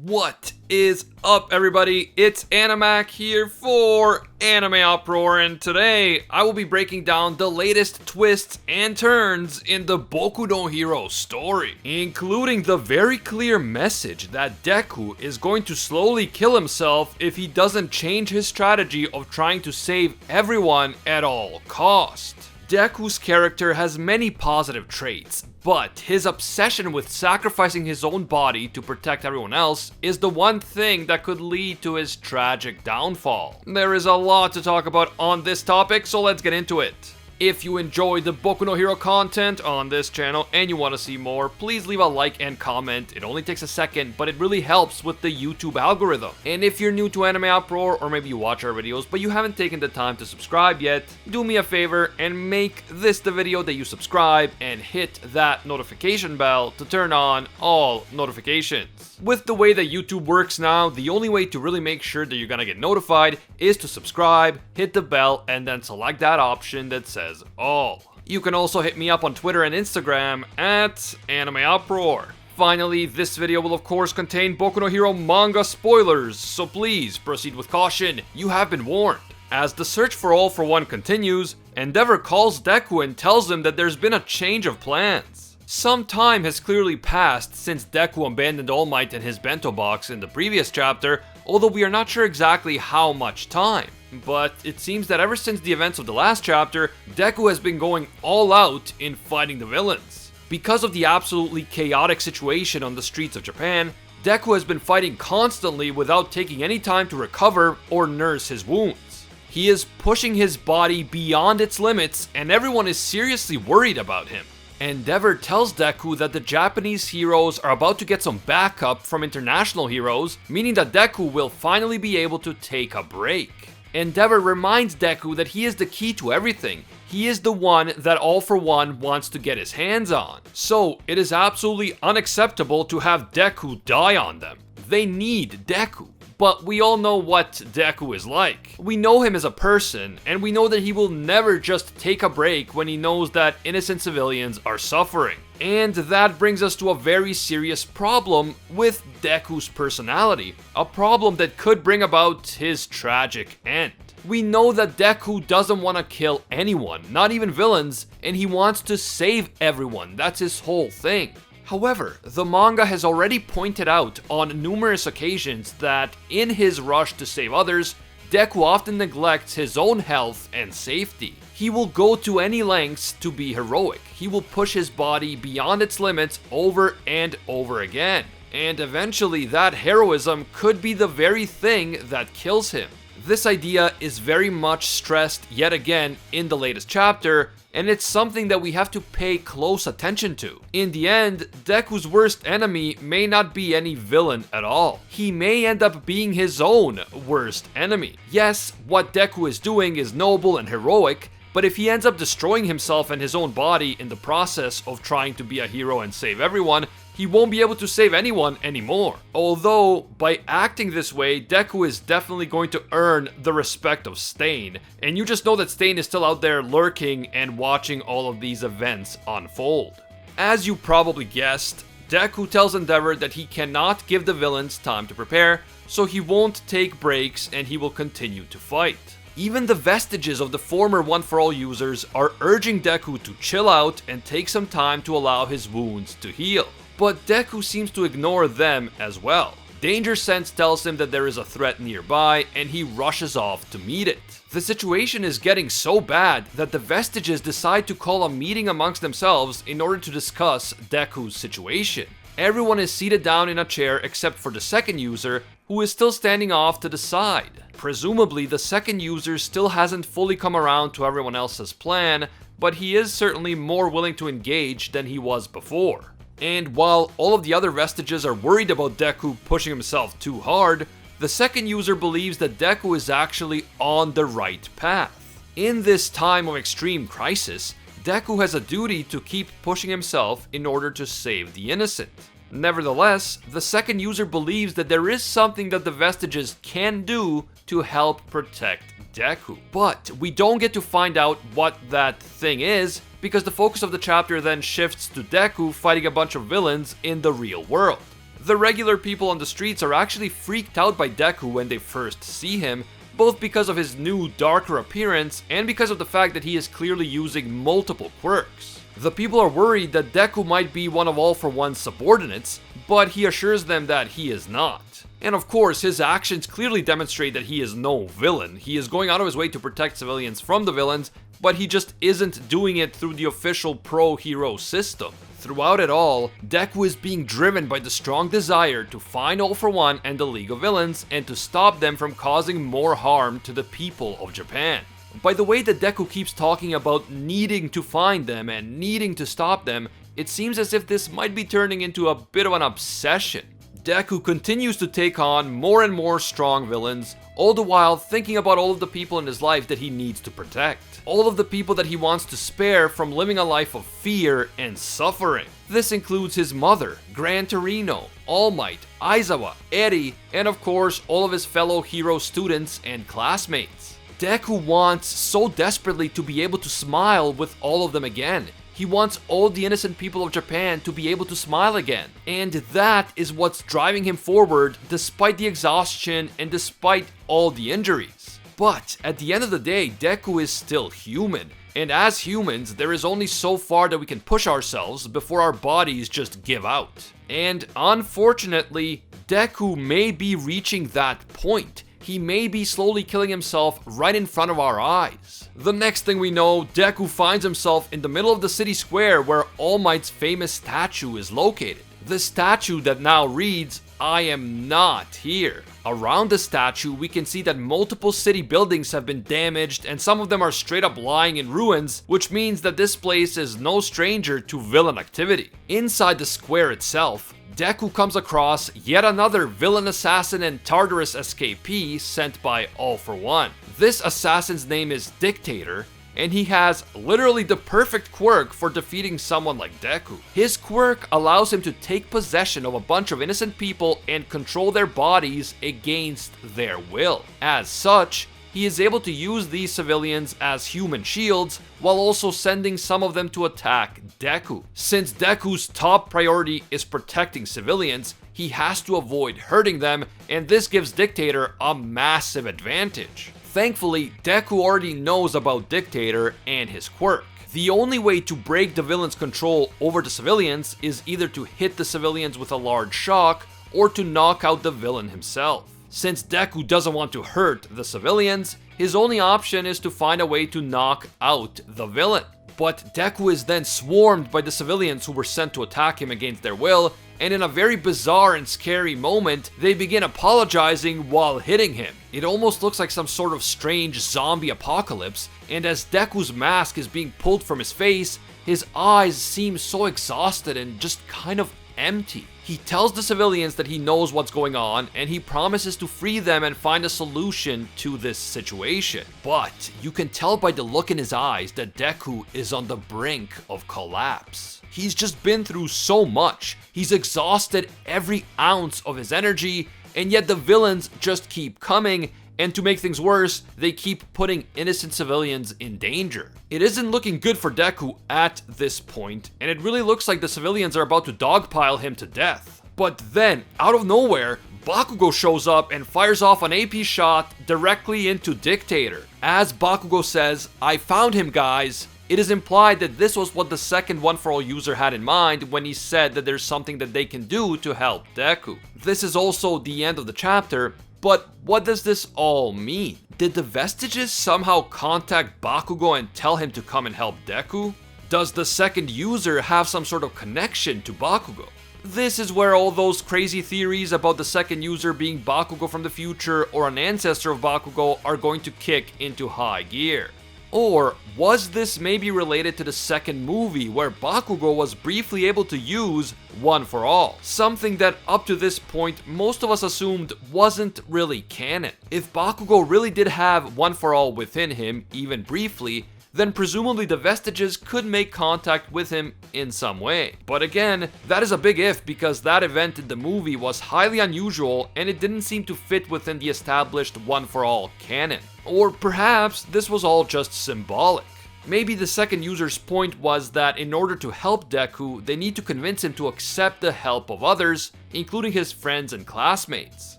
What is up, everybody? It's Animac here for AnimeUproar, and today I will be breaking down the latest twists and turns in the Boku no Hero story, including the very clear message that Deku is going to slowly kill himself if he doesn't change his strategy of trying to save everyone at all cost. Deku's character has many positive traits, but his obsession with sacrificing his own body to protect everyone else is the one thing that could lead to his tragic downfall. There is a lot to talk about on this topic, so let's get into it. If you enjoy the Boku no Hero content on this channel and you want to see more, please leave a like and comment. It only takes a second, but it really helps with the YouTube algorithm. And if you're new to AnimeUproar, or maybe you watch our videos but you haven't taken the time to subscribe yet, do me a favor and make this the video that you subscribe and hit that notification bell to turn on all notifications. With the way that YouTube works now, the only way to really make sure that you're gonna get notified is to subscribe, hit the bell, and then select that option that says all. You can also hit me up on Twitter and Instagram at AnimeUproar. Finally, this video will of course contain Boku no Hero manga spoilers, so please proceed with caution, you have been warned. As the search for All for One continues, Endeavor calls Deku and tells him that there's been a change of plans. Some time has clearly passed since Deku abandoned All Might in his bento box in the previous chapter, although we are not sure exactly how much time. But it seems that ever since the events of the last chapter, Deku has been going all out in fighting the villains. Because of the absolutely chaotic situation on the streets of Japan, Deku has been fighting constantly without taking any time to recover or nurse his wounds. He is pushing his body beyond its limits, and everyone is seriously worried about him. Endeavor tells Deku that the Japanese heroes are about to get some backup from international heroes, meaning that Deku will finally be able to take a break. Endeavor reminds Deku that he is the key to everything. He is the one that All for One wants to get his hands on. So it is absolutely unacceptable to have Deku die on them. They need Deku. But we all know what Deku is like. We know him as a person, and we know that he will never just take a break when he knows that innocent civilians are suffering. And that brings us to a very serious problem with Deku's personality, a problem that could bring about his tragic end. We know that Deku doesn't want to kill anyone, not even villains, and he wants to save everyone. That's his whole thing. However, the manga has already pointed out on numerous occasions that in his rush to save others, Deku often neglects his own health and safety. He will go to any lengths to be heroic. He will push his body beyond its limits over and over again. And eventually that heroism could be the very thing that kills him. This idea is very much stressed yet again in the latest chapter, and it's something that we have to pay close attention to. In the end, Deku's worst enemy may not be any villain at all. He may end up being his own worst enemy. Yes, what Deku is doing is noble and heroic, but if he ends up destroying himself and his own body in the process of trying to be a hero and save everyone, he won't be able to save anyone anymore. Although, by acting this way, Deku is definitely going to earn the respect of Stain, and you just know that Stain is still out there lurking and watching all of these events unfold. As you probably guessed, Deku tells Endeavor that he cannot give the villains time to prepare, so he won't take breaks and he will continue to fight. Even the vestiges of the former One For All users are urging Deku to chill out and take some time to allow his wounds to heal. But Deku seems to ignore them as well. Danger Sense tells him that there is a threat nearby, and he rushes off to meet it. The situation is getting so bad that the vestiges decide to call a meeting amongst themselves in order to discuss Deku's situation. Everyone is seated down in a chair except for the second user, who is still standing off to the side. Presumably, the second user still hasn't fully come around to everyone else's plan, but he is certainly more willing to engage than he was before. And while all of the other vestiges are worried about Deku pushing himself too hard, the second user believes that Deku is actually on the right path. In this time of extreme crisis, Deku has a duty to keep pushing himself in order to save the innocent. Nevertheless, the second user believes that there is something that the vestiges can do to help protect Deku. But we don't get to find out what that thing is, because the focus of the chapter then shifts to Deku fighting a bunch of villains in the real world. The regular people on the streets are actually freaked out by Deku when they first see him, both because of his new, darker appearance and because of the fact that he is clearly using multiple quirks. The people are worried that Deku might be one of All For One's subordinates, but he assures them that he is not. And of course, his actions clearly demonstrate that he is no villain. He is going out of his way to protect civilians from the villains, but he just isn't doing it through the official pro-hero system. Throughout it all, Deku is being driven by the strong desire to find All For One and the League of Villains and to stop them from causing more harm to the people of Japan. By the way that Deku keeps talking about needing to find them and needing to stop them, it seems as if this might be turning into a bit of an obsession. Deku continues to take on more and more strong villains, all the while thinking about all of the people in his life that he needs to protect. All of the people that he wants to spare from living a life of fear and suffering. This includes his mother, Gran Torino, All Might, Aizawa, Eri, and of course all of his fellow hero students and classmates. Deku wants so desperately to be able to smile with all of them again. He wants all the innocent people of Japan to be able to smile again. And that is what's driving him forward despite the exhaustion and despite all the injuries. But at the end of the day, Deku is still human. And as humans, there is only so far that we can push ourselves before our bodies just give out. And unfortunately, Deku may be reaching that point. He may be slowly killing himself right in front of our eyes. The next thing we know, Deku finds himself in the middle of the city square where All Might's famous statue is located. The statue that now reads, "I am not here." Around the statue, we can see that multiple city buildings have been damaged and some of them are straight up lying in ruins, which means that this place is no stranger to villain activity. Inside the square itself, Deku comes across yet another villain assassin and Tartarus escapee sent by All For One. This assassin's name is Dictator, and he has literally the perfect quirk for defeating someone like Deku. His quirk allows him to take possession of a bunch of innocent people and control their bodies against their will. As such, he is able to use these civilians as human shields while also sending some of them to attack Deku. Since Deku's top priority is protecting civilians, he has to avoid hurting them, and this gives Dictator a massive advantage. Thankfully, Deku already knows about Dictator and his quirk. The only way to break the villain's control over the civilians is either to hit the civilians with a large shock or to knock out the villain himself. Since Deku doesn't want to hurt the civilians, his only option is to find a way to knock out the villain. But Deku is then swarmed by the civilians who were sent to attack him against their will, and in a very bizarre and scary moment, they begin apologizing while hitting him. It almost looks like some sort of strange zombie apocalypse, and as Deku's mask is being pulled from his face, his eyes seem so exhausted and just kind of empty. He tells the civilians that he knows what's going on, and he promises to free them and find a solution to this situation. But you can tell by the look in his eyes that Deku is on the brink of collapse. He's just been through so much. He's exhausted every ounce of his energy, and yet the villains just keep coming, and to make things worse, they keep putting innocent civilians in danger. It isn't looking good for Deku at this point, and it really looks like the civilians are about to dogpile him to death. But then, out of nowhere, Bakugo shows up and fires off an AP shot directly into Dictator. As Bakugo says, "I found him, guys," it is implied that this was what the second One For All user had in mind when he said that there's something that they can do to help Deku. This is also the end of the chapter, but what does this all mean? Did the Vestiges somehow contact Bakugo and tell him to come and help Deku? Does the second user have some sort of connection to Bakugo? This is where all those crazy theories about the second user being Bakugo from the future or an ancestor of Bakugo are going to kick into high gear. Or was this maybe related to the second movie where Bakugo was briefly able to use One For All? Something that up to this point most of us assumed wasn't really canon. If Bakugo really did have One For All within him, even briefly, then presumably the Vestiges could make contact with him in some way. But again, that is a big if because that event in the movie was highly unusual and it didn't seem to fit within the established One For All canon. Or perhaps this was all just symbolic. Maybe the second user's point was that in order to help Deku, they need to convince him to accept the help of others, including his friends and classmates.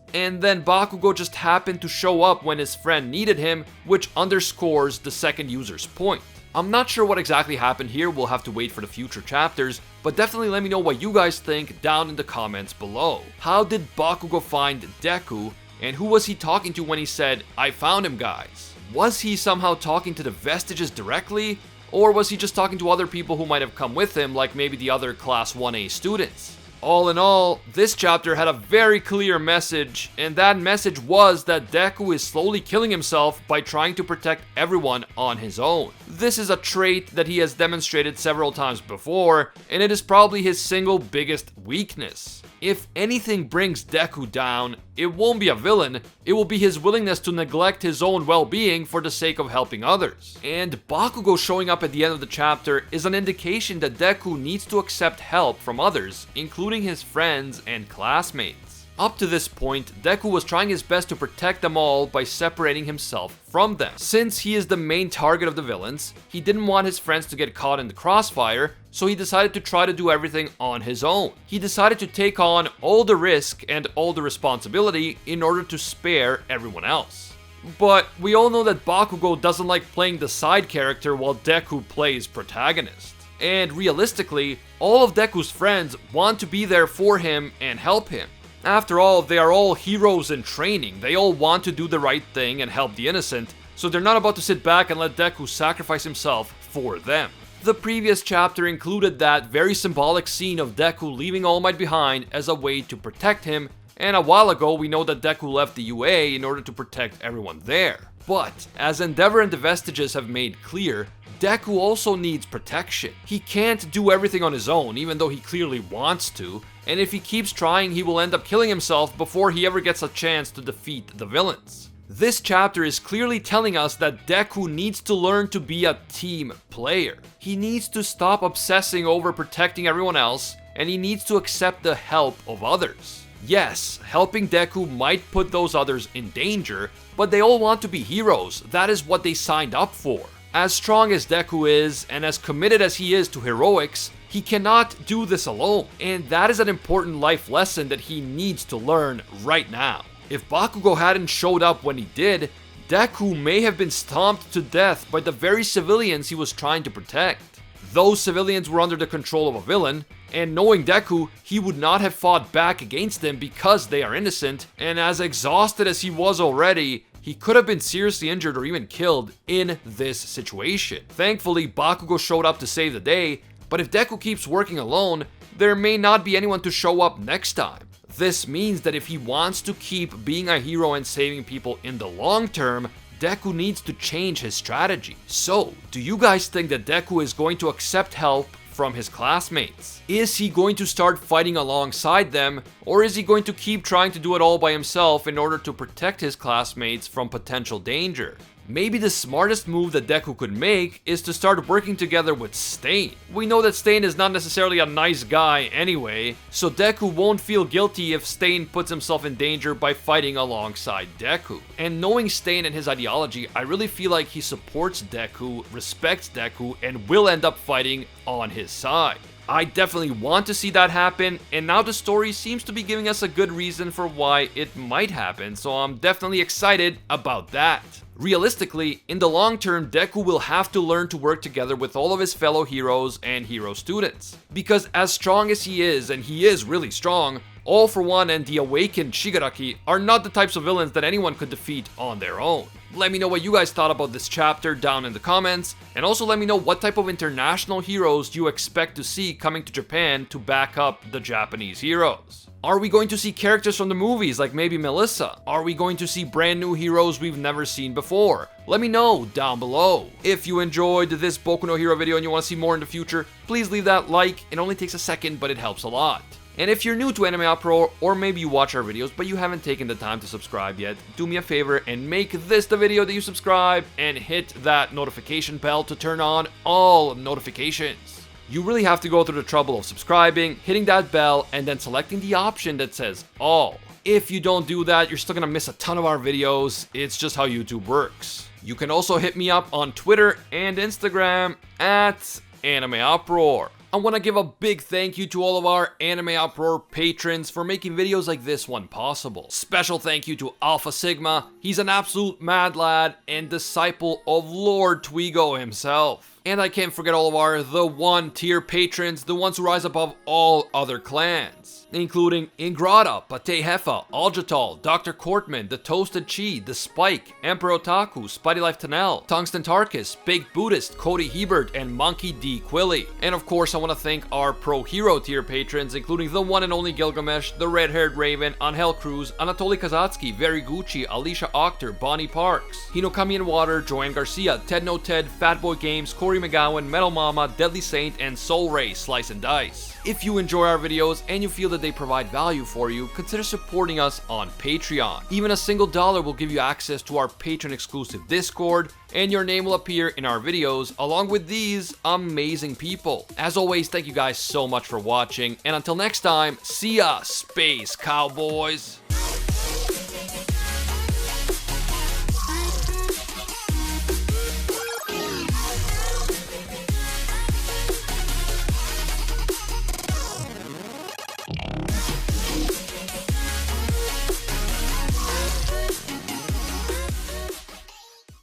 And then Bakugo just happened to show up when his friend needed him, which underscores the second user's point. I'm not sure what exactly happened here, we'll have to wait for the future chapters, but definitely let me know what you guys think down in the comments below. How did Bakugo find Deku, and who was he talking to when he said, "I found him, guys"? Was he somehow talking to the Vestiges directly, or was he just talking to other people who might have come with him, like maybe the other Class 1A students? All in all, this chapter had a very clear message, and that message was that Deku is slowly killing himself by trying to protect everyone on his own. This is a trait that he has demonstrated several times before, and it is probably his single biggest weakness. If anything brings Deku down, it won't be a villain, it will be his willingness to neglect his own well-being for the sake of helping others. And Bakugo showing up at the end of the chapter is an indication that Deku needs to accept help from others, including his friends and classmates. Up to this point, Deku was trying his best to protect them all by separating himself from them. Since he is the main target of the villains, he didn't want his friends to get caught in the crossfire, so he decided to try to do everything on his own. He decided to take on all the risk and all the responsibility in order to spare everyone else. But we all know that Bakugo doesn't like playing the side character while Deku plays protagonist. And realistically, all of Deku's friends want to be there for him and help him. After all, they are all heroes in training, they all want to do the right thing and help the innocent, so they're not about to sit back and let Deku sacrifice himself for them. The previous chapter included that very symbolic scene of Deku leaving All Might behind as a way to protect him, and a while ago we know that Deku left the UA in order to protect everyone there. But, as Endeavor and the Vestiges have made clear, Deku also needs protection. He can't do everything on his own, even though he clearly wants to, and if he keeps trying, he will end up killing himself before he ever gets a chance to defeat the villains. This chapter is clearly telling us that Deku needs to learn to be a team player. He needs to stop obsessing over protecting everyone else, and he needs to accept the help of others. Yes, helping Deku might put those others in danger, but they all want to be heroes. That is what they signed up for. As strong as Deku is, and as committed as he is to heroics, he cannot do this alone, and that is an important life lesson that he needs to learn right now. If Bakugo hadn't showed up when he did, Deku may have been stomped to death by the very civilians he was trying to protect. Those civilians were under the control of a villain, and knowing Deku, he would not have fought back against them because they are innocent, and as exhausted as he was already, he could have been seriously injured or even killed in this situation. Thankfully, Bakugo showed up to save the day, but if Deku keeps working alone, there may not be anyone to show up next time. This means that if he wants to keep being a hero and saving people in the long term, Deku needs to change his strategy. So, do you guys think that Deku is going to accept help from his classmates? Is he going to start fighting alongside them, or is he going to keep trying to do it all by himself in order to protect his classmates from potential danger? Maybe the smartest move that Deku could make is to start working together with Stain. We know that Stain is not necessarily a nice guy anyway, so Deku won't feel guilty if Stain puts himself in danger by fighting alongside Deku. And knowing Stain and his ideology, I really feel like he supports Deku, respects Deku, and will end up fighting on his side. I definitely want to see that happen, and now the story seems to be giving us a good reason for why it might happen, so I'm definitely excited about that. Realistically, in the long term, Deku will have to learn to work together with all of his fellow heroes and hero students. Because as strong as he is, and he is really strong, All For One and the awakened Shigaraki are not the types of villains that anyone could defeat on their own. Let me know what you guys thought about this chapter down in the comments, and also let me know what type of international heroes you expect to see coming to Japan to back up the Japanese heroes. Are we going to see characters from the movies like maybe Melissa? Are we going to see brand new heroes we've never seen before? Let me know down below. If you enjoyed this Boku no Hero video and you want to see more in the future, please leave that like. It only takes a second, but it helps a lot. And if you're new to AnimeUproar, or maybe you watch our videos but you haven't taken the time to subscribe yet, do me a favor and make this the video that you subscribe and hit that notification bell to turn on all notifications. You really have to go through the trouble of subscribing, hitting that bell, and then selecting the option that says all. If you don't do that, you're still gonna miss a ton of our videos. It's just how YouTube works. You can also hit me up on Twitter and Instagram at AnimeUproar. I want to give a big thank you to all of our AnimeUproar patrons for making videos like this one possible. Special thank you to Alpha Sigma. He's an absolute mad lad and disciple of Lord Twigo himself. And I can't forget all of our The One tier patrons, the ones who rise above all other clans, including Ingrata, Pate Hefa, Aljatal, Dr. Cortman, The Toasted Chi, The Spike, Emperor Otaku, Spidey Life Tanel, Tungsten Tarkus, Baked Buddhist, Cody Hebert, and Monkey D. Quilly. And of course, I want to thank our Pro Hero tier patrons, including the one and only Gilgamesh, the Red-Haired Raven, Angel Cruz, Anatoly Kazatsky, Very Gucci, Alicia Octor, Bonnie Parks, Hinokami and Water, Joanne Garcia, Ted No Ted, Fatboy Games, Corey McGowan, Metal Mama, Deadly Saint, and Soul Ray Slice and Dice. If you enjoy our videos and you feel that they provide value for you, consider supporting us on Patreon. Even a single dollar will give you access to our patron exclusive Discord, and your name will appear in our videos along with these amazing people. As always, thank you guys so much for watching, and until next time, see ya, Space Cowboys!